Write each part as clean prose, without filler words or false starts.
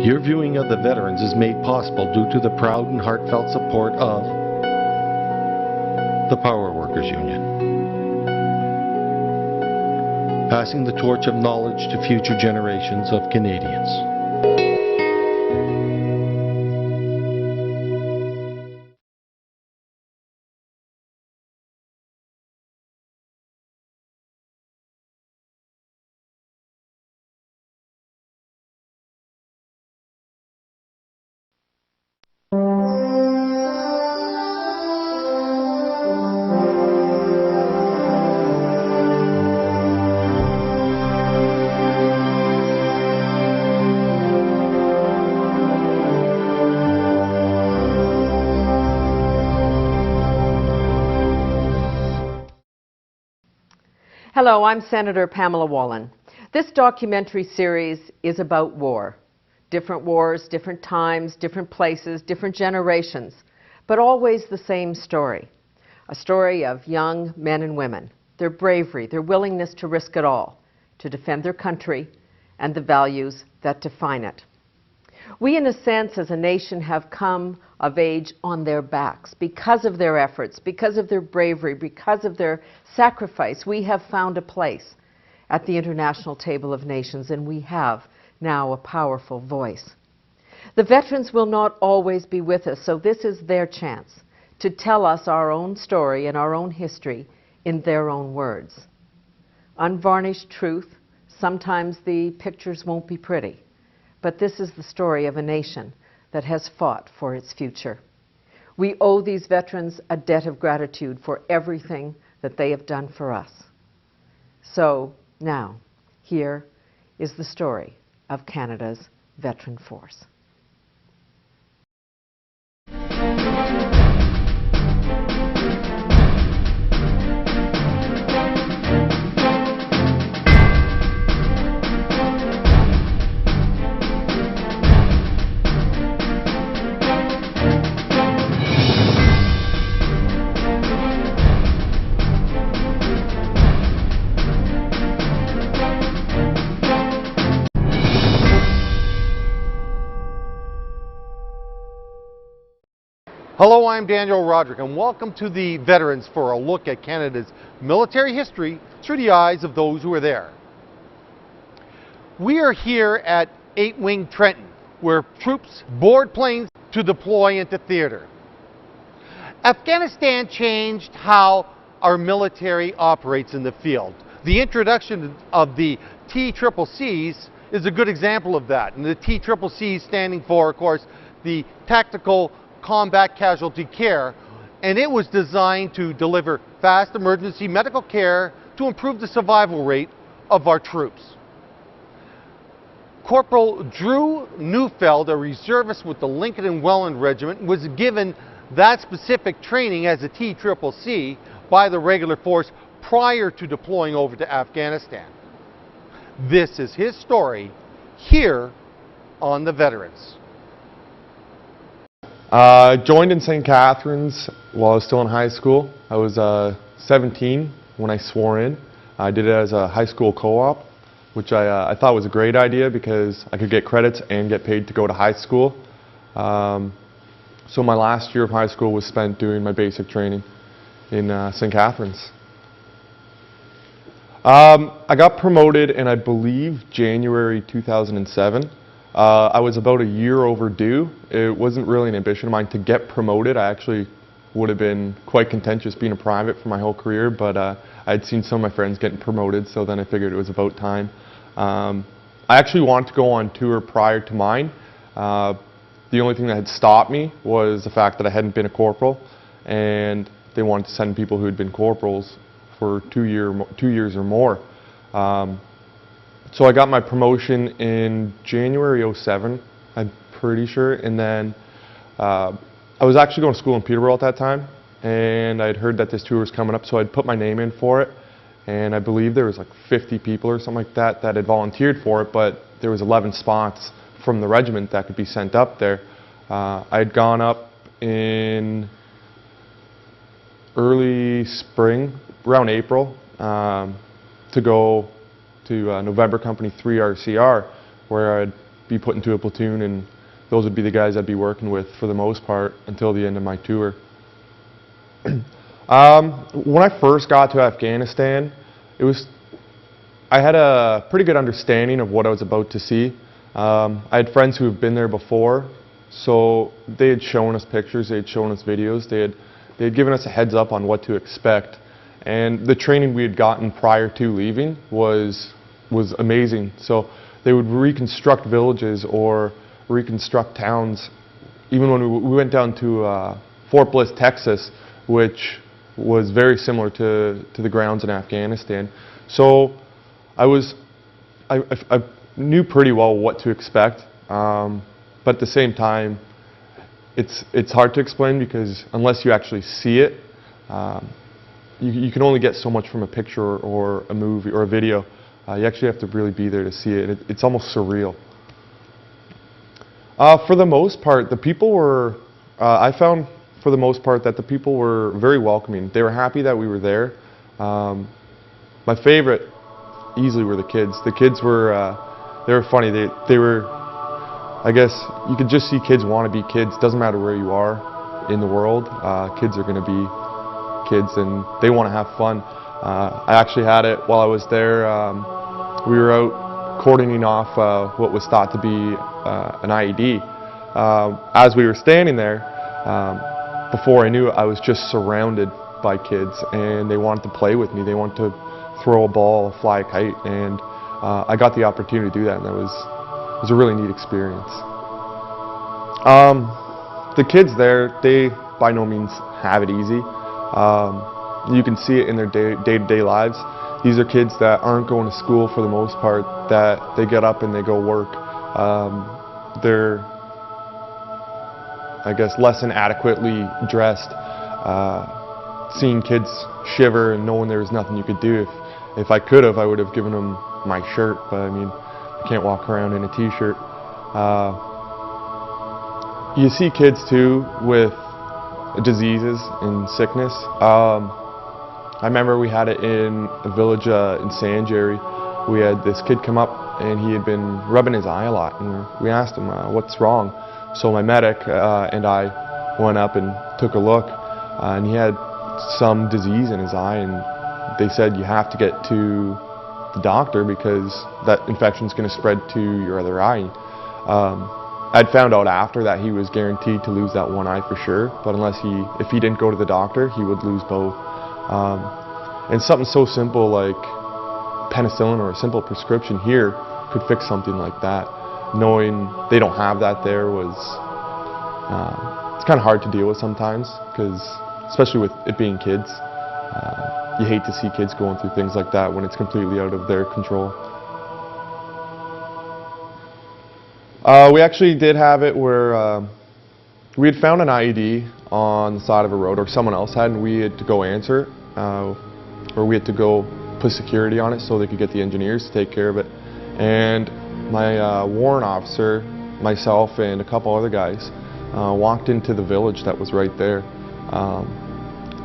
Your viewing of the veterans is made possible due to the proud and heartfelt support of the Power Workers Union. Passing the torch of knowledge to future generations of Canadians. Hello, I'm Senator Pamela Welland. This documentary series is about war. Different wars, different times, different places, different generations, but always the same story. A story of young men and women, their bravery, their willingness to risk it all, to defend their country and the values that define it. We, in a sense, as a nation, have come of age on their backs. Because of their efforts, because of their bravery, because of their sacrifice, we have found a place at the international table of nations, and we have now a powerful voice. The veterans will not always be with us, so this is their chance to tell us our own story and our own history in their own words. Unvarnished truth. Sometimes the pictures won't be pretty. But this is the story of a nation that has fought for its future. We owe these veterans a debt of gratitude for everything that they have done for us. So now, here is the story of Canada's Veteran Force. Hello, I'm Daniel Roderick, and welcome to the Veterans for a look at Canada's military history through the eyes of those who are there. We are here at 8 Wing Trenton, where troops board planes to deploy into theater. Afghanistan changed how our military operates in the field. The introduction of the TCCCs is a good example of that. And the TCCC standing for, of course, the Tactical Combat Casualty Care, and it was designed to deliver fast emergency medical care to improve the survival rate of our troops. Corporal Drew Neufeld, a reservist with the Lincoln and Welland Regiment, was given that specific training as a TCCC by the regular force prior to deploying over to Afghanistan. This is his story here on the Veterans. I joined in St. Catharines while I was still in high school. I was 17 when I swore in. I did it as a high school co-op, which I thought was a great idea because I could get credits and get paid to go to high school. So my last year of high school was spent doing my basic training in St. Catharines. I got promoted in, I believe, January 2007. I was about a year overdue. It wasn't really an ambition of mine to get promoted. I actually would have been quite contentious being a private for my whole career, but I'd seen some of my friends getting promoted, so then I figured it was about time. I actually wanted to go on tour prior to mine. The only thing that had stopped me was the fact that I hadn't been a corporal, and they wanted to send people who had been corporals for 2 years or more. So I got my promotion in January '07, I'm pretty sure, and then I was actually going to school in Peterborough at that time, and I'd heard that this tour was coming up, so I'd put my name in for it, and I believe there was like 50 people or something like that that had volunteered for it, but there was 11 spots from the regiment that could be sent up there. I had gone up in early spring, around April, to go to November Company 3 RCR, where I'd be put into a platoon, and those would be the guys I'd be working with for the most part until the end of my tour. When I first got to Afghanistan, I had a pretty good understanding of what I was about to see. I had friends who have been there before, so they had shown us pictures, they had shown us videos, they had given us a heads up on what to expect. And the training we had gotten prior to leaving was amazing. So they would reconstruct villages or reconstruct towns. Even when we went down to Fort Bliss, Texas, which was very similar to the grounds in Afghanistan. So I knew pretty well what to expect, but at the same time, it's hard to explain because unless you actually see it, you can only get so much from a picture or a movie or a video. You actually have to really be there to see it. It's almost surreal. For the most part, the people were, I found for the most part that the people were very welcoming. They were happy that we were there. My favorite easily were the kids. The kids were, they were funny. They were, I guess, you could just see kids want to be kids. Doesn't matter where you are in the world. Kids are going to be kids and they want to have fun. I actually had it while I was there. We were out cordoning off what was thought to be an IED. As we were standing there, before I knew it, I was just surrounded by kids and they wanted to play with me. They wanted to throw a ball, fly a kite, and I got the opportunity to do that, and it was a really neat experience. The kids there, they by no means have it easy. You can see it in their day-to-day lives. These are kids that aren't going to school for the most part, that they get up and they go work. They're, I guess, less than adequately dressed. Seeing kids shiver and knowing there was nothing you could do. If I could have, I would have given them my shirt, but I mean, you can't walk around in a t-shirt. You see kids too with diseases and sickness. I remember we had it in a village in Sanjari. We had this kid come up and he had been rubbing his eye a lot, and we asked him, what's wrong? So my medic and I went up and took a look, and he had some disease in his eye, and they said you have to get to the doctor because that infection is going to spread to your other eye. I'd found out after that he was guaranteed to lose that one eye for sure, but if he didn't go to the doctor, he would lose both. And something so simple like penicillin or a simple prescription here could fix something like that. Knowing they don't have that there was, it's kind of hard to deal with sometimes, because especially with it being kids, you hate to see kids going through things like that when it's completely out of their control. We actually did have it where we had found an IED on the side of a road, or someone else had, and we had to go answer it, or we had to go put security on it so they could get the engineers to take care of it. And my warrant officer, myself, and a couple other guys walked into the village that was right there,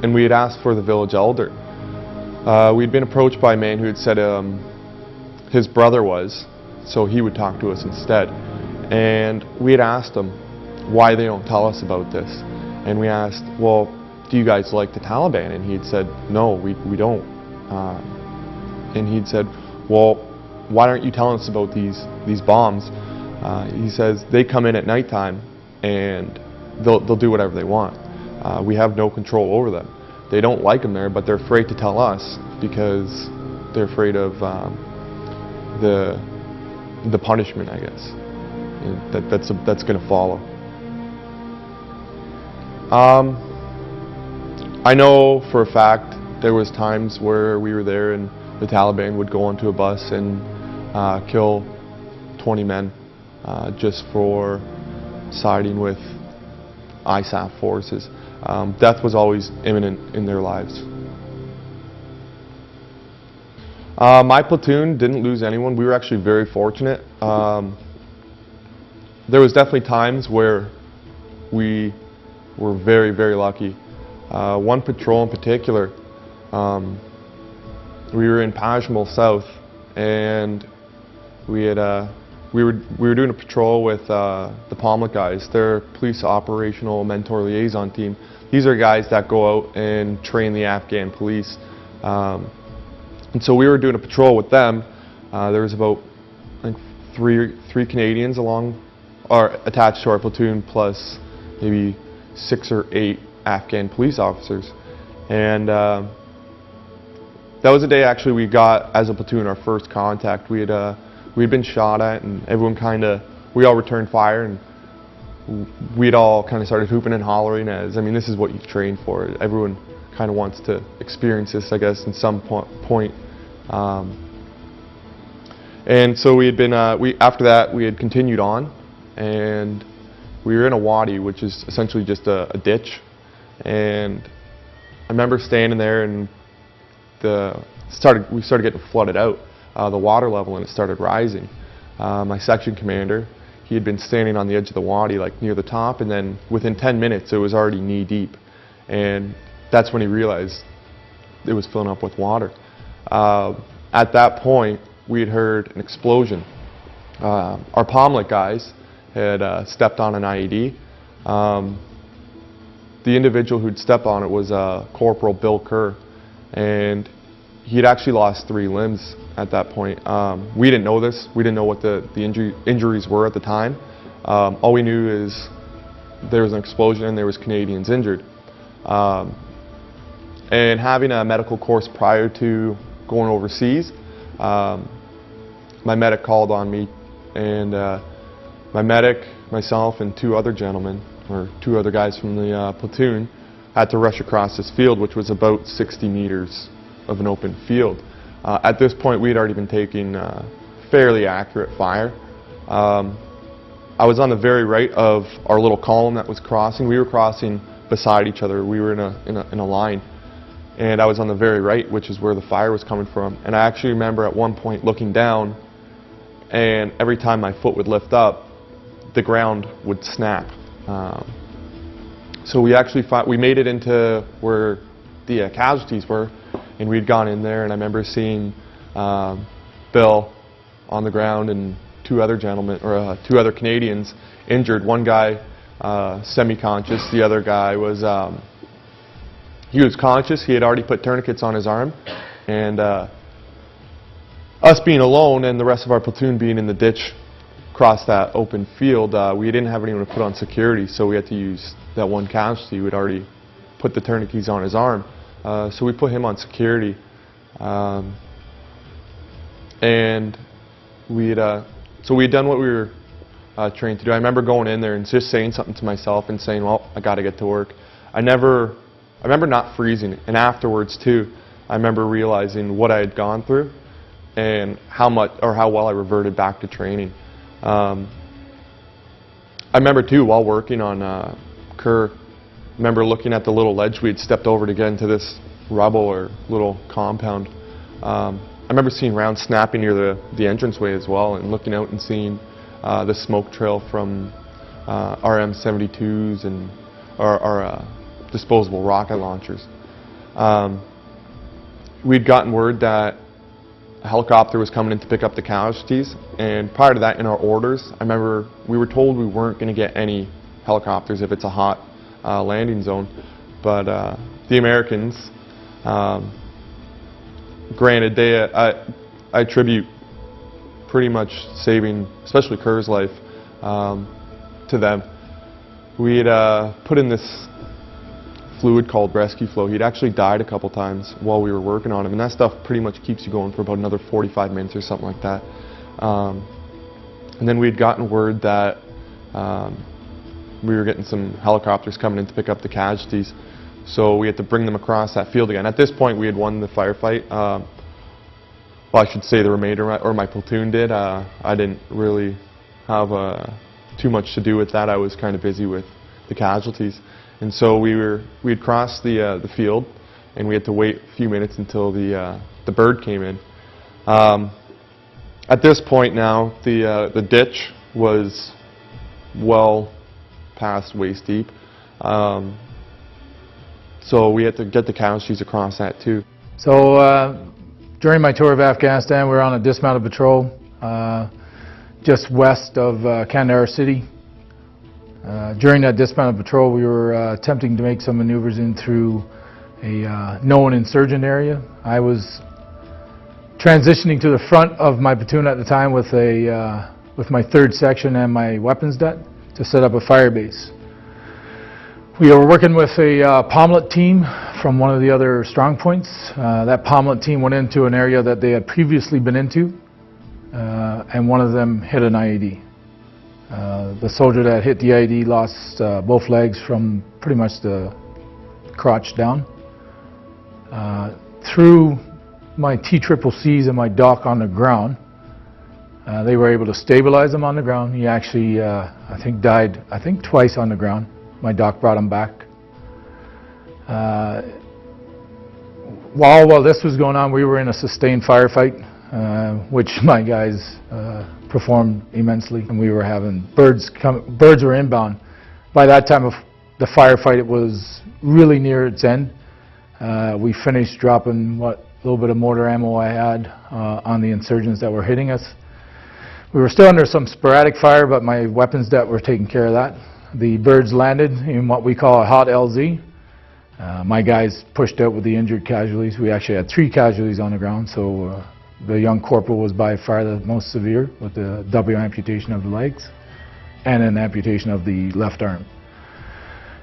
and we had asked for the village elder. We'd been approached by a man who had said his brother was, so he would talk to us instead. And we had asked him why they don't tell us about this. And we asked, well, do you guys like the Taliban? And he had said, no, we don't. And he'd said, well, why aren't you telling us about these bombs? He says they come in at nighttime and they'll do whatever they want. We have no control over them. They don't like them there, but they're afraid to tell us because they're afraid of the punishment, I guess, that's going to follow. I know for a fact there was times where we were there and the Taliban would go onto a bus and kill 20 men just for siding with ISAF forces. Death was always imminent in their lives. My platoon didn't lose anyone. We were actually very fortunate. There was definitely times where we were very, very lucky. One patrol in particular, we were in Pajmal South, and we had we were doing a patrol with the Pomlet guys. They're police operational mentor liaison team. These are guys that go out and train the Afghan police. And so we were doing a patrol with them. There was about, I think, three Canadians attached to our platoon, plus maybe 6 or 8 Afghan police officers. And that was the day actually we got, as a platoon, our first contact. We'd been shot at, and we all returned fire, and we'd all kind of started hooping and hollering, as, I mean, this is what you've trained for. Everyone kind of wants to experience this, I guess, in some point. And so we had been, after that, we had continued on, and we were in a wadi, which is essentially just a ditch. And I remember standing there, and we started getting flooded out, the water level, and it started rising. My section commander, he had been standing on the edge of the wadi, like near the top, and then within 10 minutes it was already knee deep. And that's when he realized it was filling up with water. At that point, we had heard an explosion. Our Pomlet guys had stepped on an IED. The individual who'd stepped on it was Corporal Bill Kerr, and he had actually lost 3 limbs at that point. We didn't know this. We didn't know what the injuries were at the time. All we knew is there was an explosion and there was Canadians injured. And having a medical course prior to going overseas, my medic called on me, and my medic, myself, and 2 other gentlemen, or 2 other guys from the platoon, had to rush across this field, which was about 60 meters of an open field. At this point, we had already been taking fairly accurate fire. I was on the very right of our little column that was crossing. We were crossing beside each other. We were in a line. And I was on the very right, which is where the fire was coming from. And I actually remember at one point looking down, and every time my foot would lift up, the ground would snap. So we made it into where the casualties were, and we'd gone in there, and I remember seeing Bill on the ground and 2 other gentlemen, or 2 other Canadians injured. One guy semi-conscious, the other guy was he was conscious. He had already put tourniquets on his arm, and us being alone and the rest of our platoon being in the ditch across that open field, we didn't have anyone to put on security, so we had to use that one casualty who had already put the tourniquets on his arm. So we put him on security, and we had done what we were trained to do. I remember going in there and just saying something to myself and saying, well, I got to get to work. I remember not freezing, and afterwards too, I remember realizing what I had gone through and how well I reverted back to training. I remember too, while working on Kerr, I remember looking at the little ledge we had stepped over to get into this rubble or little compound. I remember seeing rounds snapping near the entranceway as well, and looking out and seeing the smoke trail from our M72s and our disposable rocket launchers. We'd gotten word that a helicopter was coming in to pick up the casualties, and prior to that, in our orders, I remember we were told we weren't going to get any helicopters if it's a hot landing zone, but the Americans, granted, I attribute pretty much saving, especially Kerr's life, to them. We had put in this fluid called rescue flow. He'd actually died a couple times while we were working on him, and that stuff pretty much keeps you going for about another 45 minutes or something like that. And then we'd gotten word that we were getting some helicopters coming in to pick up the casualties, so we had to bring them across that field again. At this point, we had won the firefight. Well, I should say the remainder, or my platoon did. I didn't really have too much to do with that. I was kind of busy with the casualties. And so we had crossed the field, and we had to wait a few minutes until the bird came in. At this point now, the ditch was well past waist deep, so we had to get the casualties across that too. So during my tour of Afghanistan, we were on a dismounted patrol just west of Kandahar City. During that dismounted patrol, we were attempting to make some maneuvers in through a known insurgent area. I was transitioning to the front of my platoon at the time with my 3rd section and my weapons det to set up a fire base. We were working with a Pomlet team from one of the other strong points. That Pomlet team went into an area that they had previously been into, and one of them hit an IED. The soldier that hit the IED lost both legs from pretty much the crotch down. Through my TCCCs and my doc on the ground, they were able to stabilize him on the ground. He actually, I think, died, twice on the ground. My doc brought him back. While this was going on, we were in a sustained firefight, which my guys performed immensely, and we were having birds were inbound. By that time of the firefight, it was really near its end. We finished dropping what little bit of mortar ammo I had on the insurgents that were hitting us. We were still under some sporadic fire, but my weapons det were taking care of that. The birds landed in what we call a hot LZ. My guys pushed out with the injured casualties. We actually had 3 casualties on the ground, so the young corporal was by far the most severe, with the double amputation of the legs and an amputation of the left arm.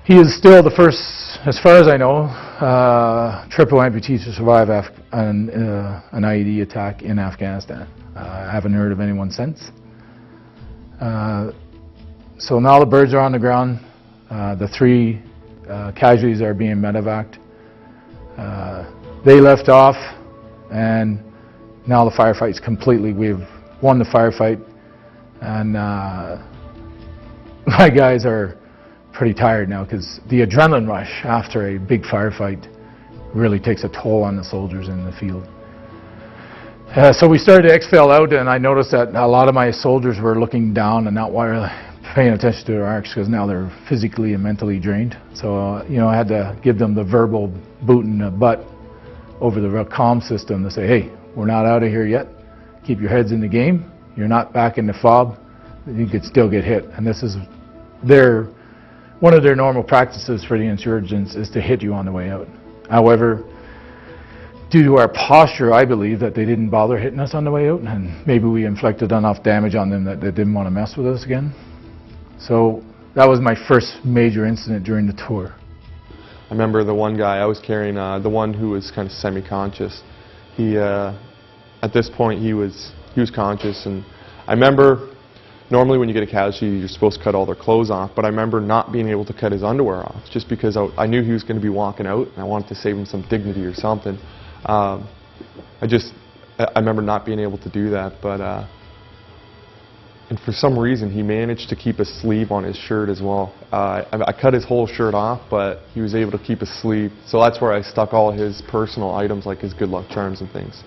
He is still the first, as far as I know, triple amputee to survive an IED attack in Afghanistan. I haven't heard of anyone since. So now the birds are on the ground. The 3 casualties are being medevaced. They left off, and now the firefight's completely. We've won the firefight, and my guys are pretty tired now because the adrenaline rush after a big firefight really takes a toll on the soldiers in the field. So we started to exfil out, and I noticed that a lot of my soldiers were looking down and not really paying attention to their arcs because now they're physically and mentally drained. So you know, I had to give them the verbal boot in the butt over the comm system to say, hey, we're not out of here yet. Keep your heads in the game. You're not back in the fob. You could still get hit. And this is one of their normal practices for the insurgents is to hit you on the way out. However, due to our posture, I believe that they didn't bother hitting us on the way out, and maybe we inflicted enough damage on them that they didn't want to mess with us again. So that was my first major incident during the tour. I remember the one guy I was carrying, the one who was kind of semi-conscious. He, at this point, he was conscious, and I remember normally when you get a casualty, you're supposed to cut all their clothes off, but I remember not being able to cut his underwear off, just because I knew he was going to be walking out, and I wanted to save him some dignity or something. I remember not being able to do that, but and for some reason he managed to keep a sleeve on his shirt as well. I cut his whole shirt off, but he was able to keep a sleeve, so that's where I stuck all his personal items like his good luck charms and things.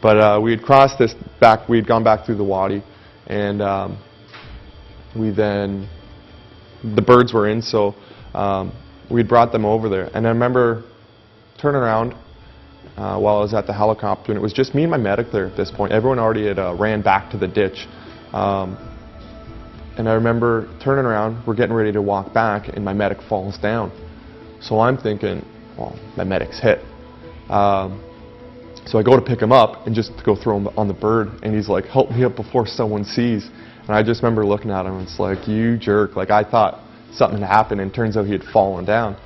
But we had crossed this back, we had gone back through the wadi, and the birds were in, so we had brought them over there, and I remember turning around while I was at the helicopter, and it was just me and my medic there at this point. Everyone already had ran back to the ditch. And I remember turning around, we're getting ready to walk back, and my medic falls down. So I'm thinking, well, my medic's hit. So I go to pick him up and just to go throw him on the bird, and he's like, help me up before someone sees. And I just remember looking at him, and it's like, you jerk. Like, I thought something had happened, and it turns out he had fallen down.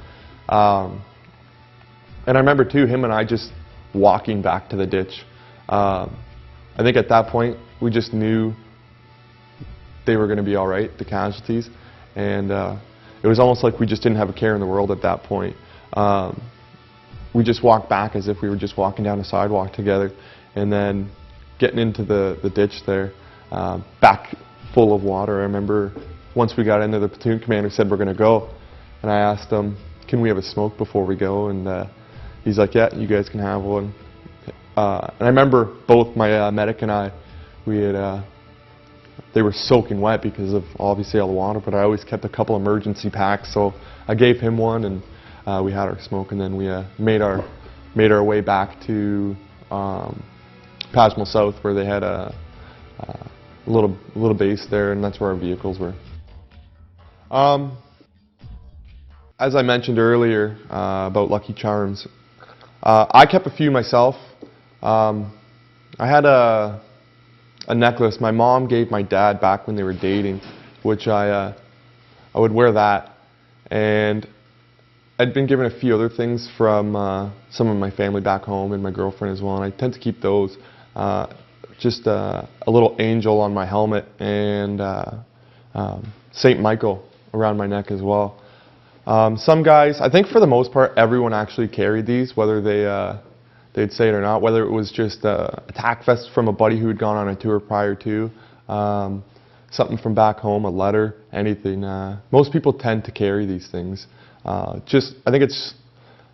And I remember too, him and I just walking back to the ditch. I think at that point, we just knew they were going to be all right, the casualties. And it was almost like we just didn't have a care in the world at that point. We just walked back as if we were just walking down a sidewalk together. And then getting into the ditch there, back full of water. I remember once we got in there, the platoon commander said, we're going to go. And I asked him, can we have a smoke before we go? And he's like, yeah, you guys can have one. And I remember both my medic and I, they were soaking wet because of obviously all the water, but I always kept a couple emergency packs, so I gave him one, and we had our smoke, and then we made our way back to Pasmal South, where they had little base there, and that's where our vehicles were. As I mentioned earlier about Lucky Charms, I kept a few myself. I had a necklace my mom gave my dad back when they were dating, which I would wear that, and I'd been given a few other things from some of my family back home and my girlfriend as well, and I tend to keep those. Just a little angel on my helmet and Saint Michael around my neck as well. Some guys, I think for the most part, everyone actually carried these, whether they'd say it or not, whether it was just a tack vest from a buddy who had gone on a tour prior to, something from back home, a letter, anything. Most people tend to carry these things. I think it's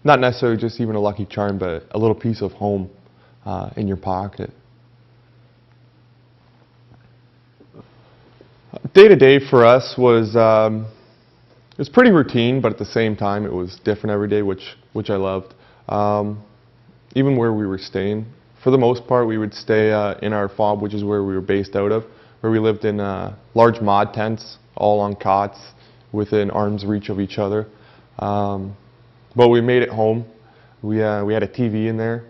not necessarily just even a lucky charm, but a little piece of home in your pocket. Day to day for us was it was pretty routine, but at the same time it was different every day, which I loved. Even where we were staying, for the most part, we would stay in our fob, which is where we were based out of, where we lived in large mod tents, all on cots, within arm's reach of each other. But we made it home. We had a TV in there.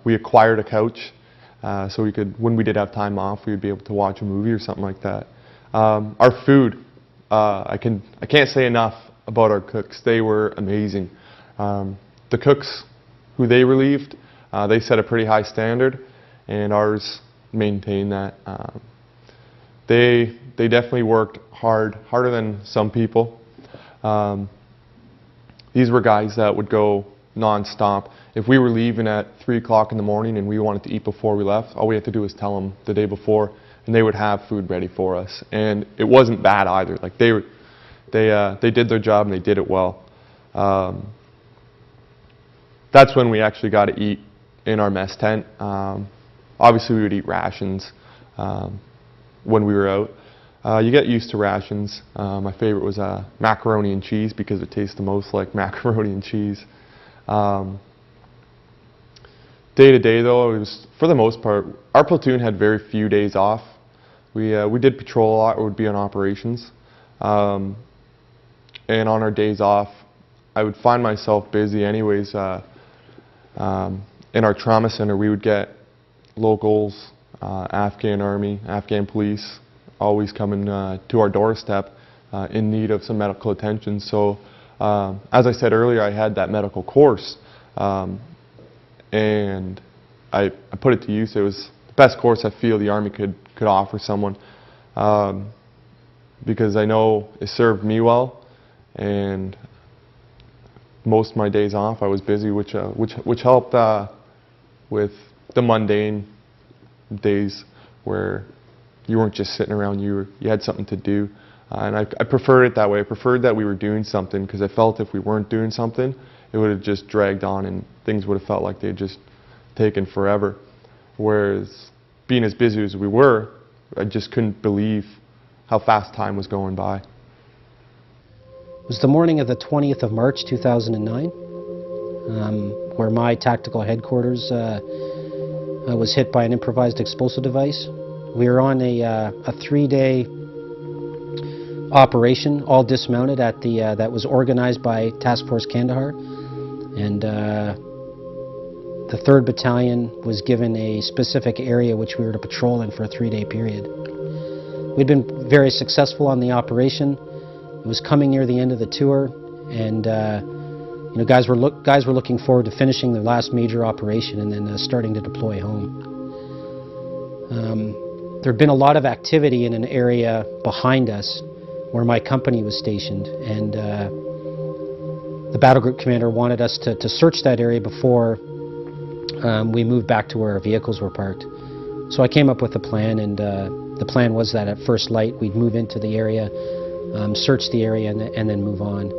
We acquired a couch, so we could, when we did have time off, we would be able to watch a movie or something like that. Our food, I can't say enough about our cooks. They were amazing. The cooks who they relieved, they set a pretty high standard, and ours maintained that. They definitely worked harder than some people. These were guys that would go non-stop. If we were leaving at 3 o'clock in the morning and we wanted to eat before we left, all we had to do was tell them the day before, and they would have food ready for us. And it wasn't bad either. Like they did their job and they did it well. That's when we actually got to eat in our mess tent. Obviously, we would eat rations when we were out. You get used to rations. My favorite was macaroni and cheese because it tastes the most like macaroni and cheese. Day to day though, it was, for the most part, our platoon had very few days off. We did patrol a lot or would be on operations. And on our days off, I would find myself busy anyways. In our trauma center, we would get locals, Afghan army, Afghan police, always coming to our doorstep in need of some medical attention. So as I said earlier, I had that medical course, and I put it to use. It was the best course I feel the Army could offer someone, because I know it served me well, and most of my days off I was busy, which helped with the mundane days where you weren't just sitting around, you had something to do. And I preferred it that way. I preferred that we were doing something, because I felt if we weren't doing something, it would have just dragged on and things would have felt like they had just taken forever. Whereas being as busy as we were, I just couldn't believe how fast time was going by. It was the morning of the 20th of March 2009, where my tactical headquarters was hit by an improvised explosive device. We were on a 3-day operation, all dismounted at the that was organized by Task Force Kandahar, and the 3rd Battalion was given a specific area which we were to patrol in for a 3-day period. We'd been very successful on the operation. It was coming near the end of the tour, and you know, guys were looking forward to finishing their last major operation and then starting to deploy home. There had been a lot of activity in an area behind us where my company was stationed, and the battle group commander wanted us to search that area before we moved back to where our vehicles were parked. So I came up with a plan, and the plan was that at first light we'd move into the area, search the area, and then move on.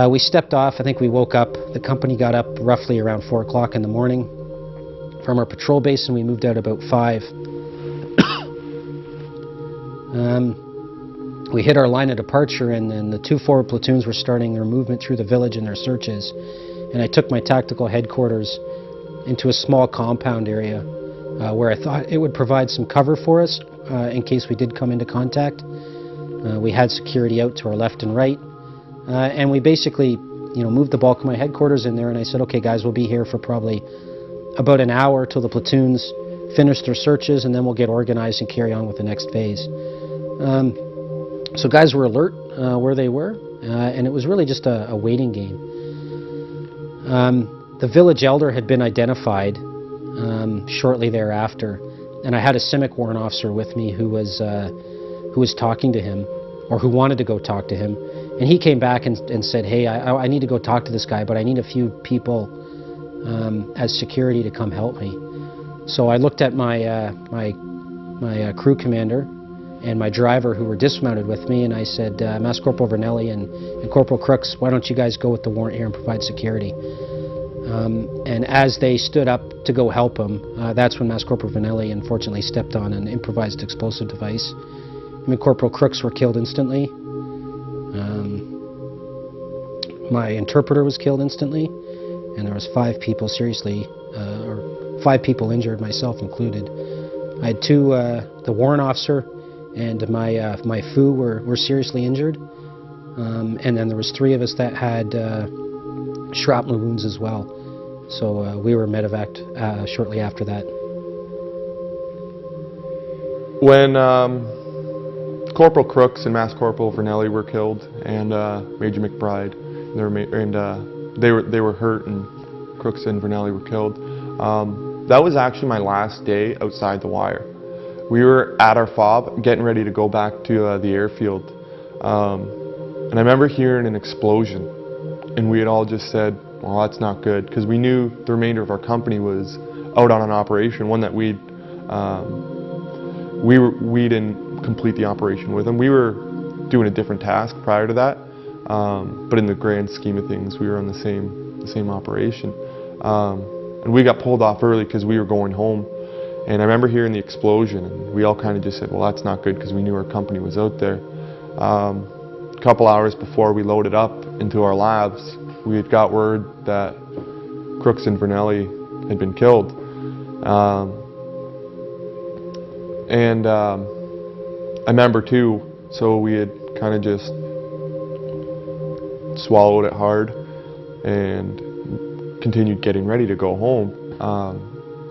We stepped off. I think we woke up, the company got up roughly around 4 o'clock in the morning from our patrol base, and we moved out about 5. We hit our line of departure, and then the 2 forward platoons were starting their movement through the village and their searches. And I took my tactical headquarters into a small compound area where I thought it would provide some cover for us in case we did come into contact. We had security out to our left and right, and we basically, moved the bulk of my headquarters in there, and I said, okay guys, we'll be here for probably about an hour till the platoons finish their searches, and then we'll get organized and carry on with the next phase. So guys were alert where they were, and it was really just a waiting game. The village elder had been identified shortly thereafter, and I had a CIMIC warrant officer with me who was talking to him, or who wanted to go talk to him, and he came back and said, hey, I need to go talk to this guy, but I need a few people as security to come help me. So I looked at my crew commander and my driver who were dismounted with me, and I said, Master Corporal Vernelli and Corporal Crooks, why don't you guys go with the warrant here and provide security? And as they stood up to go help him, that's when Master Corporal Vernelli unfortunately stepped on an improvised explosive device. I mean, Corporal Crooks were killed instantly. My interpreter was killed instantly, and there was 5 people seriously, or 5 people injured, myself included. I had 2, the warrant officer and my FU were seriously injured, and then there was 3 of us that had shrapnel wounds as well. So we were medevaced shortly after that. When Corporal Crooks and Master Corporal Vernelli were killed, and Major McBride, they were hurt, and Crooks and Vernelli were killed, that was actually my last day outside the wire. We were at our FOB getting ready to go back to the airfield, and I remember hearing an explosion, and we had all just said, well, that's not good, because we knew the remainder of our company was out on an operation, one that we didn't complete the operation with them. We were doing a different task prior to that, but in the grand scheme of things, we were on the same operation. And we got pulled off early because we were going home. And I remember hearing the explosion, and we all kind of just said, well, that's not good, because we knew our company was out there. A couple hours before we loaded up into our labs, we had got word that Crooks and Vernelli had been killed. I remember too, so we had kind of just swallowed it hard and continued getting ready to go home.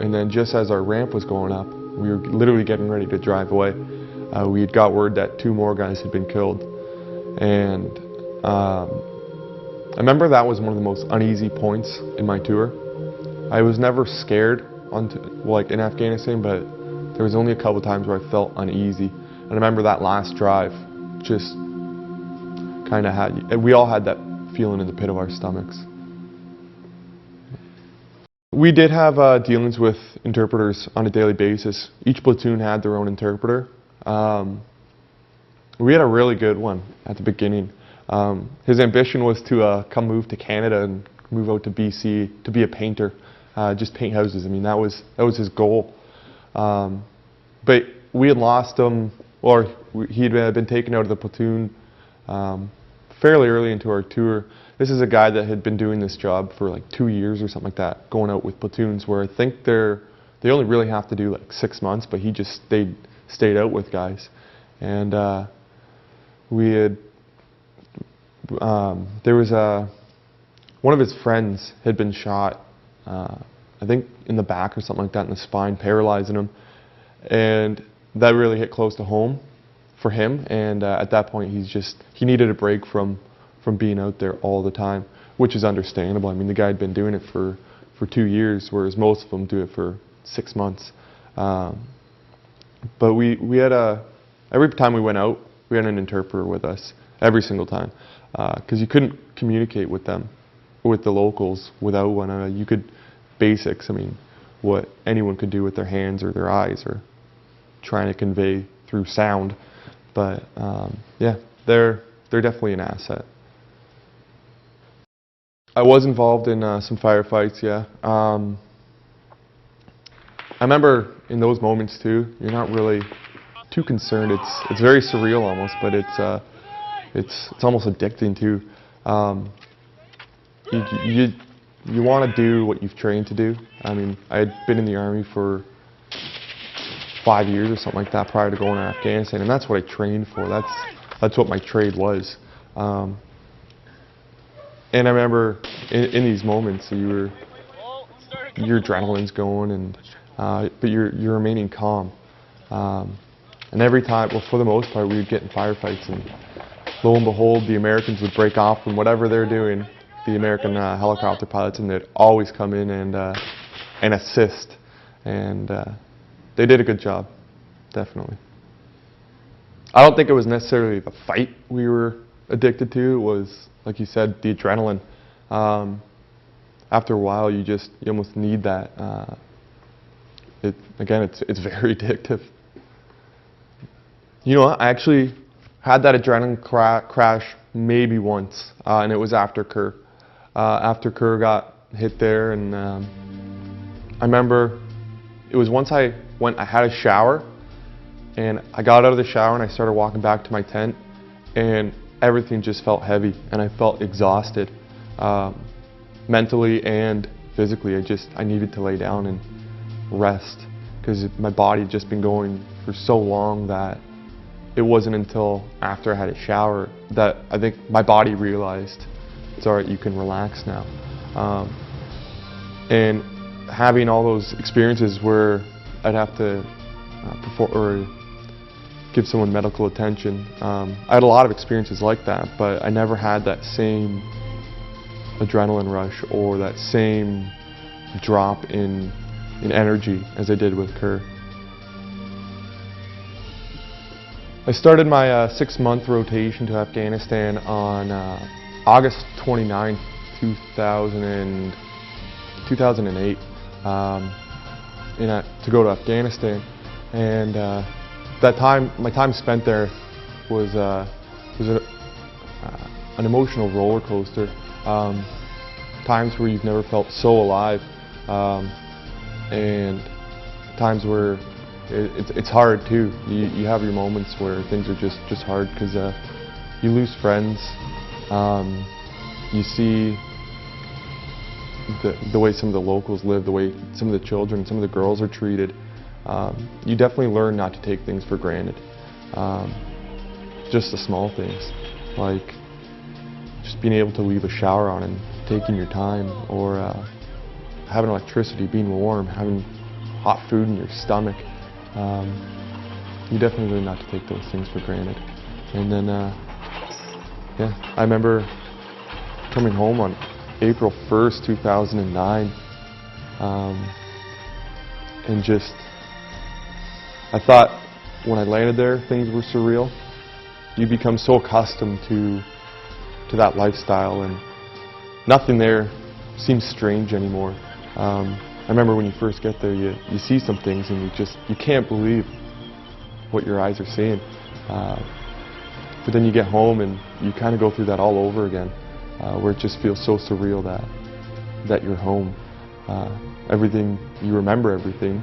And then just as our ramp was going up, we were literally getting ready to drive away. We had got word that 2 more guys had been killed. And I remember that was one of the most uneasy points in my tour. I was never scared in Afghanistan, but there was only a couple times where I felt uneasy. And I remember that last drive just kind of we all had that feeling in the pit of our stomachs. We did have dealings with interpreters on a daily basis. Each platoon had their own interpreter. We had a really good one at the beginning. His ambition was to come move to Canada and move out to BC to be a painter, just paint houses. I mean, that was his goal. But we had lost him, or he'd been taken out of the platoon fairly early into our tour. This is a guy that had been doing this job for like 2 years or something like that, going out with platoons, where I think they only really have to do like 6 months, but he just stayed out with guys. And we had there was one of his friends had been shot, I think in the back or something like that, in the spine, paralyzing him, and that really hit close to home for him. And at that point, he needed a break from being out there all the time, which is understandable. I mean, the guy had been doing it for 2 years, whereas most of them do it for 6 months. But we had every time we went out, we had an interpreter with us every single time, because you couldn't communicate with them, with the locals, without one. You could basics. I mean, what anyone could do with their hands or their eyes, or trying to convey through sound. But yeah, they're definitely an asset. I was involved in some firefights, yeah. I remember in those moments too, you're not really too concerned. It's very surreal almost, but it's almost addicting too. You want to do what you've trained to do. I mean, I had been in the Army for 5 years or something like that prior to going to Afghanistan, and that's what I trained for. That's what my trade was. And I remember in these moments, your adrenaline's going, and but you're remaining calm. And every time, well, for the most part, we would get in firefights, and lo and behold, the Americans would break off from whatever they're doing, the American helicopter pilots, and they'd always come in and assist. And they did a good job, definitely. I don't think it was necessarily the fight we were addicted to. It was, like you said, the adrenaline. After a while, you almost need that. Again, it's very addictive. You know, I actually had that adrenaline crash maybe once, and it was after Kerr. After Kerr got hit there, and I remember it was once I had a shower, and I got out of the shower and I started walking back to my tent, and everything just felt heavy, and I felt exhausted, mentally and physically. I needed to lay down and rest, because my body had just been going for so long that it wasn't until after I had a shower that I think my body realized, it's all right, you can relax now. And having all those experiences where I'd have to perform or give someone medical attention, I had a lot of experiences like that, but I never had that same adrenaline rush or that same drop in energy as I did with Kerr. I started my 6-month rotation to Afghanistan on August 29, 2008, to go to Afghanistan. And that time, my time spent there was an emotional roller coaster. Times where you've never felt so alive, and times where it's hard too. You have your moments where things are just hard, because you lose friends. You see the way some of the locals live, the way some of the children, some of the girls are treated. You definitely learn not to take things for granted. Just the small things, like just being able to leave a shower on and taking your time, or having electricity, being warm, having hot food in your stomach. You definitely learn not to take those things for granted. And then, yeah, I remember coming home on April 1st, 2009, and just, I thought when I landed there, things were surreal. You become so accustomed to that lifestyle, and nothing there seems strange anymore. I remember when you first get there, you see some things and you can't believe what your eyes are seeing. But then you get home and you kind of go through that all over again, where it just feels so surreal that you're home. Everything, you remember everything,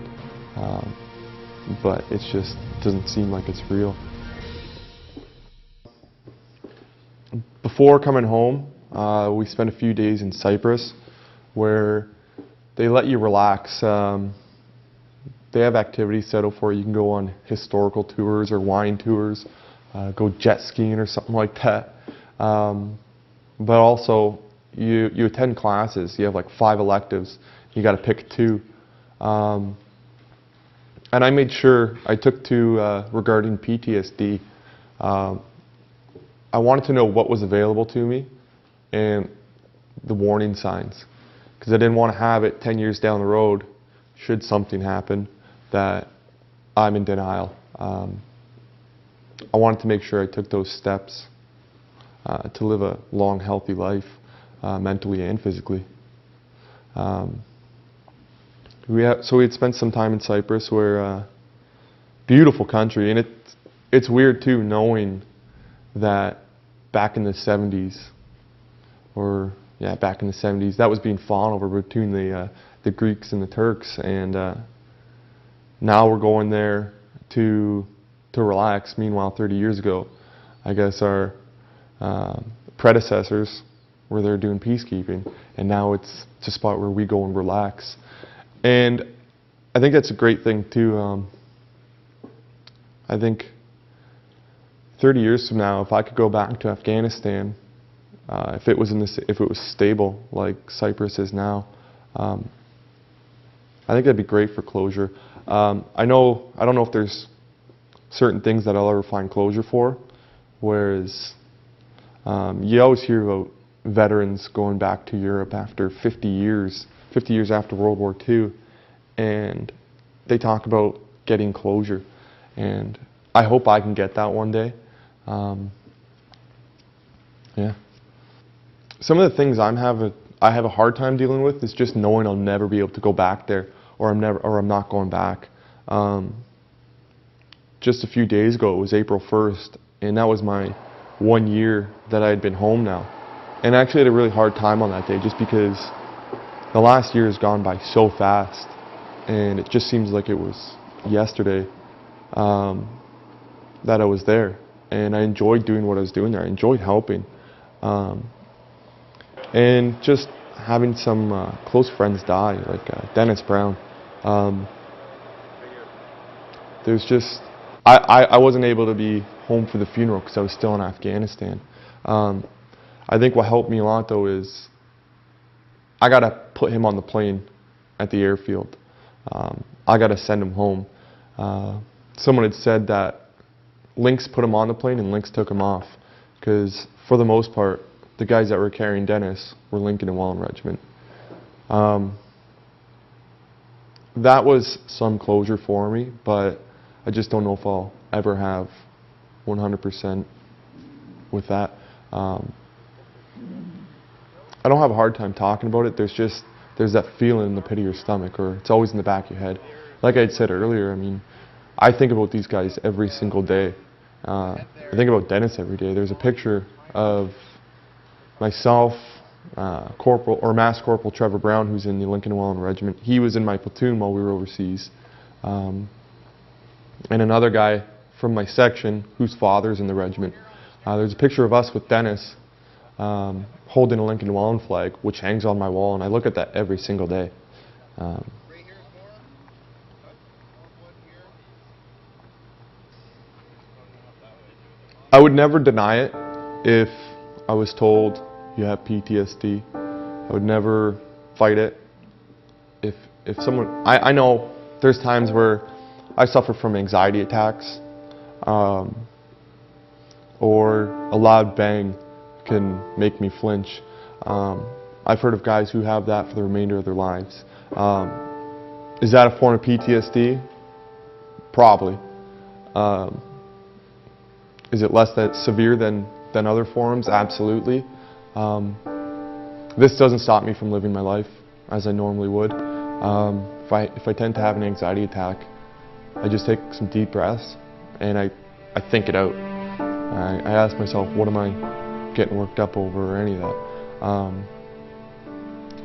but it just doesn't seem like it's real. Before coming home, we spent a few days in Cyprus, where they let you relax. They have activities set up for you. You can go on historical tours or wine tours, go jet skiing or something like that. But also, you attend classes. You have like 5 electives. You got to pick 2. And I made sure I took 2 regarding PTSD. I wanted to know what was available to me and the warning signs, because I didn't want to have it 10 years down the road, should something happen, that I'm in denial. I wanted to make sure I took those steps to live a long, healthy life, mentally and physically. So we had spent some time in Cyprus, where beautiful country, and it's weird too, knowing that back in the 70s, back in the 70s, that was being fought over between the Greeks and the Turks, and now we're going there to relax. Meanwhile, 30 years ago, I guess our predecessors were there doing peacekeeping, and now it's a spot where we go and relax. And I think that's a great thing too. I think 30 years from now, if I could go back to Afghanistan, if it was stable like Cyprus is now, I think that'd be great for closure. I don't know if there's certain things that I'll ever find closure for, whereas you always hear about veterans going back to Europe after 50 years after World War II, and they talk about getting closure, and I hope I can get that one day. Yeah. Some of the things I have a hard time dealing with is just knowing I'll never be able to go back there, or I'm not going back. Just a few days ago, it was April 1st, and that was my 1 year that I had been home now. And I actually had a really hard time on that day, just because the last year has gone by so fast, and it just seems like it was yesterday that I was there. And I enjoyed doing what I was doing there. I enjoyed helping. And just having some close friends die, like Dennis Brown. There's just, I wasn't able to be home for the funeral because I was still in Afghanistan. I think what helped me a lot though is I got to put him on the plane at the airfield. I got to send him home. Someone had said that Lynx put him on the plane and Lynx took him off, because for the most part the guys that were carrying Dennis were Lincoln and Welland Regiment. That was some closure for me, but I just don't know if I'll ever have 100% with that. I don't have a hard time talking about it. There's that feeling in the pit of your stomach, or it's always in the back of your head. Like I had said earlier, I mean, I think about these guys every single day. I think about Dennis every day. There's a picture of myself, Corporal or Mass Corporal Trevor Brown, who's in the Lincoln and Welland Regiment. He was in my platoon while we were overseas. And another guy from my section whose father's in the regiment. There's a picture of us with Dennis holding a Lincoln and Welland flag, which hangs on my wall, and I look at that every single day. I would never deny it if I was told you have PTSD. I would never fight it. If someone, I know there's times where I suffer from anxiety attacks, or a loud bang can make me flinch. I've heard of guys who have that for the remainder of their lives. Is that a form of PTSD? Probably. Is it less severe than other forms? Absolutely. This doesn't stop me from living my life as I normally would. If I tend to have an anxiety attack, I just take some deep breaths and I think it out. I ask myself, what am I getting worked up over, or any of that?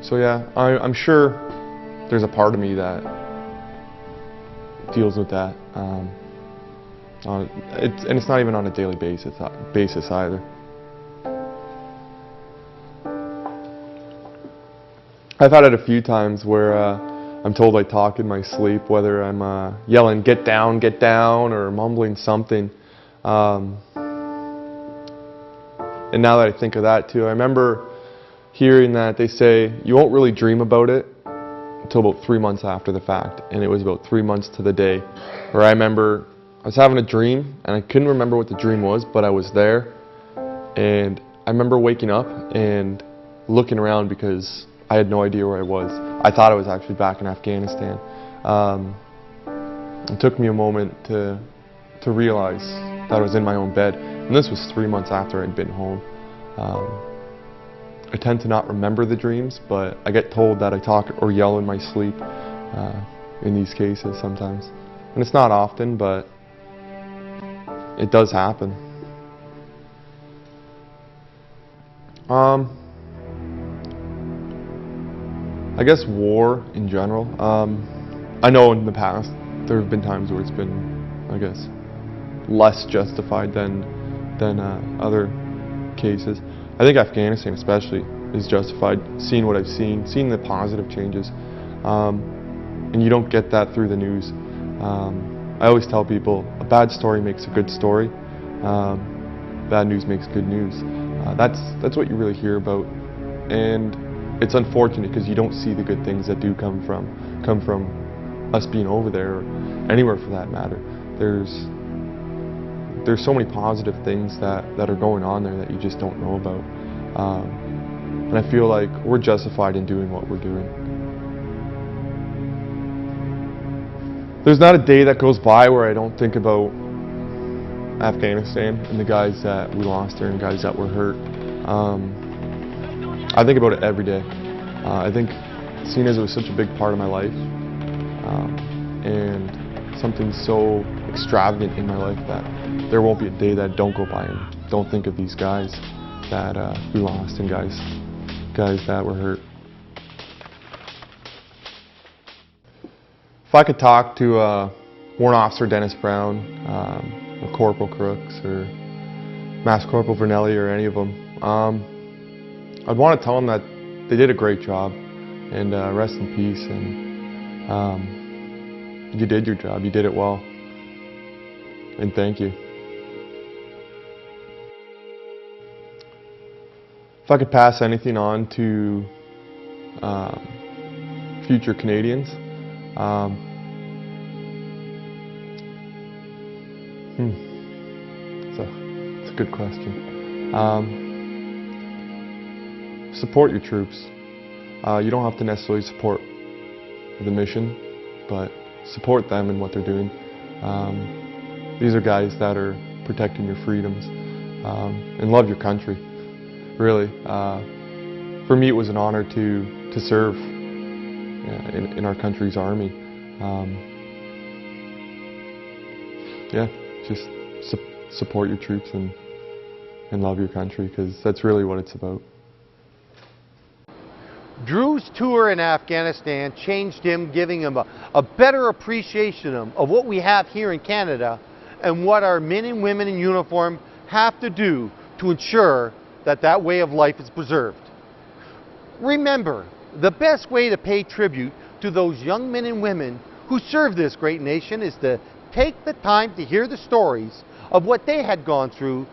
So yeah, I'm sure there's a part of me that deals with that. And it's not even on a daily basis either. I've had it a few times where I'm told I talk in my sleep, whether I'm yelling get down," or mumbling something. And now that I think of that too, I remember hearing that they say you won't really dream about it until about 3 months after the fact. And it was about 3 months to the day where I remember I was having a dream, and I couldn't remember what the dream was, but I was there. And I remember waking up and looking around because I had no idea where I was. I thought I was actually back in Afghanistan. It took me a moment to realize that I was in my own bed. And this was 3 months after I'd been home. I tend to not remember the dreams, but I get told that I talk or yell in my sleep in these cases sometimes. And it's not often, but it does happen. I guess war in general. I know in the past there have been times where it's been, I guess, less justified than other cases. I think Afghanistan especially is justified, seeing what I've seen the positive changes. And you don't get that through the news. I always tell people a bad story makes a good story. Bad news makes good news. That's what you really hear about, and it's unfortunate because you don't see the good things that do come from us being over there, or anywhere for that matter. There's so many positive things that are going on there that you just don't know about, and I feel like we're justified in doing what we're doing. There's not a day that goes by where I don't think about Afghanistan and the guys that we lost there and guys that were hurt. I think about it every day. I think seeing as it was such a big part of my life, and something so extravagant in my life, that there won't be a day that don't go by and don't think of these guys that we lost and guys that were hurt. If I could talk to Warrant Officer Dennis Brown, or Corporal Crooks, or Master Corporal Vernelli, or any of them, I'd want to tell them that they did a great job, and rest in peace, and you did your job, you did it well, and thank you. If I could pass anything on to future Canadians, it's a good question. Support your troops. You don't have to necessarily support the mission, but support them in what they're doing. These are guys that are protecting your freedoms, and love your country. Really, for me, it was an honor to serve in our country's army. Yeah, just support your troops and love your country, because that's really what it's about. Drew's tour in Afghanistan changed him, giving him a better appreciation of what we have here in Canada and what our men and women in uniform have to do to ensure that that way of life is preserved. Remember, the best way to pay tribute to those young men and women who serve this great nation is to take the time to hear the stories of what they had gone through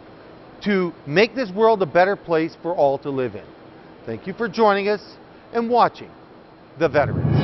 to make this world a better place for all to live in. Thank you for joining us and watching The Veterans.